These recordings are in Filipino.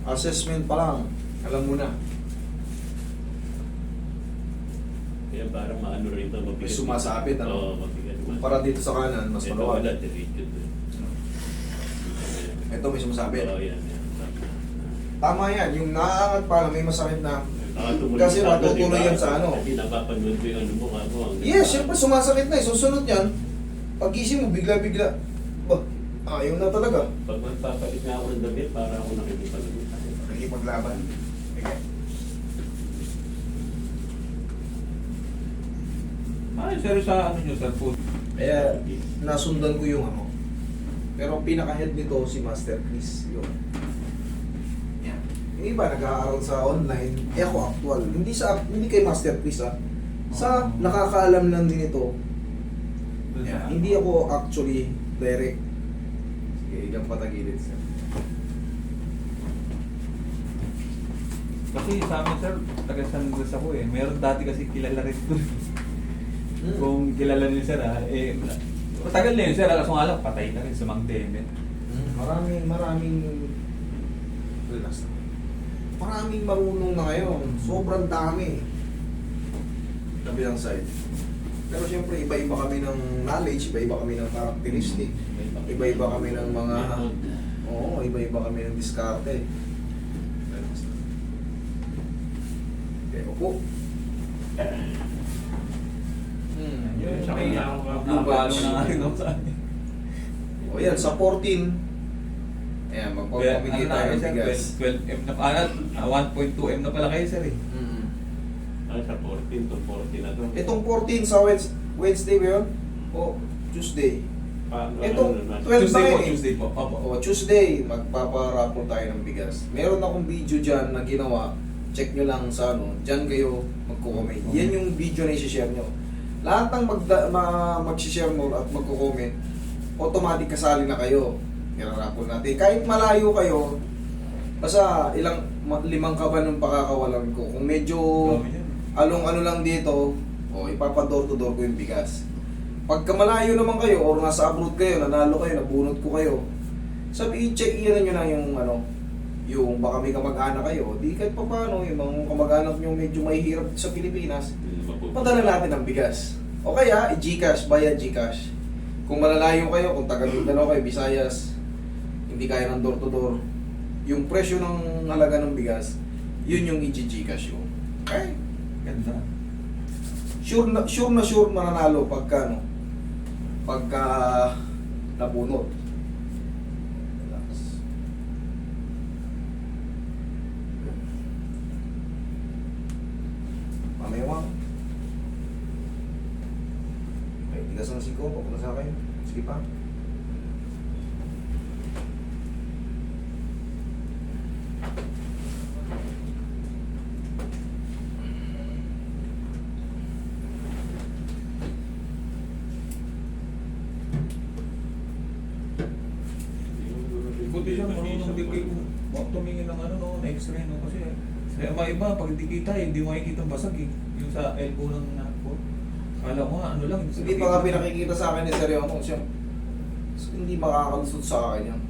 Assessment pa lang, alam mo na. Kaya parang maano rito, mabigat. May sumasabit, ano? Oo, mabigat. Kumpara dito sa kanan, mas Ito maluwag. wala, diretso doon. Ito may sumasabit. Oo, yan. Tama yan, yung naaangat pa lang, may masakit na. Tumuloy Kasi ka, matutuloy diba? yan sa ano. Hindi napapanood ko yung ano mo, ako. Yes, syempre sumasakit na eh. Susunod yan, pag-gising mo, bigla-bigla. Bah, ayaw na talaga. Pag magpapalit na ako ng damit, para ako nakikipaglamit. Nakikipaglaban. Okay. Ay, sir, sa ano nyo, sir, food? Kaya nasundan ko yung ano. Pero ang pinaka-head nito si Master Chris. Yun. Yan. Yung iba nag-aaral sa online. Eh ako actual. Hindi kay Master Chris ah. Sa nakakaalam lang din ito. Yan. Hindi ako actually direct. Sige, ilang patagilid sir. Kasi sa amin, sir, taga San Luis ako eh. Meron dati kasi kilala rin ito. Kung kilala niyo, sir, matagal na yun, sir. Alas nga lang, patay na rin sa Mang Demet. Maraming relax na. Maraming marunong na ngayon. Sobrang dami. Kabilang side. Pero siyempre, iba-iba kami ng knowledge, iba-iba kami ng characteristic, iba-iba kami ng mga... Oo, iba-iba kami ng diskarte. Okay, upo. Yun, Sa may kanya ako nakapalo na nga rin ako sa akin. O yan, sa 14. Ayan, magpapamigay tayo ng bigas. 12M na pala, 1.2M na pala kayo, sir eh. Ay, sa 14 to 40 na to. Itong 14 sa Wednesday ba yun? O Tuesday? Paano, Itong ano, 12 Tuesday po, na yun eh. Tuesday po. Opo. O Tuesday, magpaparapol tayo ng bigas. Meron akong video dyan na ginawa. Check nyo lang sa ano. Dyan kayo magko-comment. Yan yung video na i-share nyo. Lahat ng mag-share mo at magko-comment, automatic kasali na kayo. Irarapol natin. Kahit malayo kayo, basta limang kaban ng pakakawalan ko. Kung medyo along-ano lang dito, ipapador to door ko yung bigas. Pagka malayo naman kayo, or nasa abroad kayo, nanalo kayo, nabunot ko kayo, i-check nyo na yung ano, yung baka may kamag-anak kayo, di kahit pa paano, yung mga kamag-anak nyo medyo mahihirap sa Pilipinas, padala natin ang bigas. O kaya, i-Gcash, bayad Gcash. Kung malalayo kayo, kung taga Mindanao kayo, Visayas, hindi kaya ng door to door, yung presyo ng halaga ng bigas, yun yung i-Gcash yun. Okay? Ganda. Sure na mananalo pagka nabunot. Relax. Mamewang. Okay, tigas ng siko, papunta sa akin. Sige pa. Buti siya marunong din kayo tumingin ng ano, no, na x-ray, no, kasi sa iba, pag hindi kita, hindi mo makikita ang basag eh. Yung sa elbow ng nakpo. Kala mo ano lang. Hindi pa nga pinakikita sa akin ni Sir Yono siya. Hindi makakalusot sa akin yan.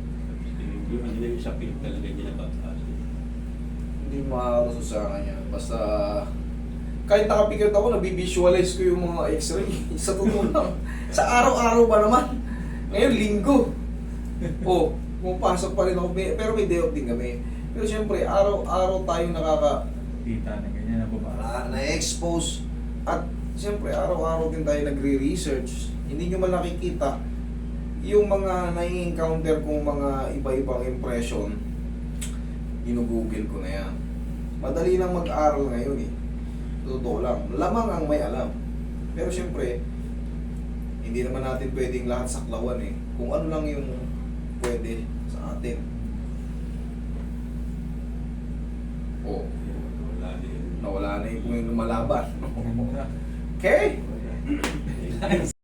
Hindi na sa film talaga hindi napapasok. Hindi makakalusot sa akin yan. Basta kahit nakapikit ako, nabivisualize ko yung mga x-ray. Sa totoo lang. Sa araw-araw ba naman? Ngayon, linggo. Pumapasok pa rin ako. Pero may day off din kami. Pero siyempre, araw-araw tayo Kita na ganyan na baba. na-expose. At siyempre, araw-araw din tayo nagre-research. Hindi nyo man nakikita yung mga nai-encounter kong mga iba-ibang impression. Ginugugil ko na yan. Madali lang mag-aral ngayon eh. Totoo lang. Lamang ang may alam. Pero siyempre, hindi naman natin pwedeng lahat saklawan eh. Kung ano lang yung pwede sa atin. Nawala na yung lumalaban. Okay?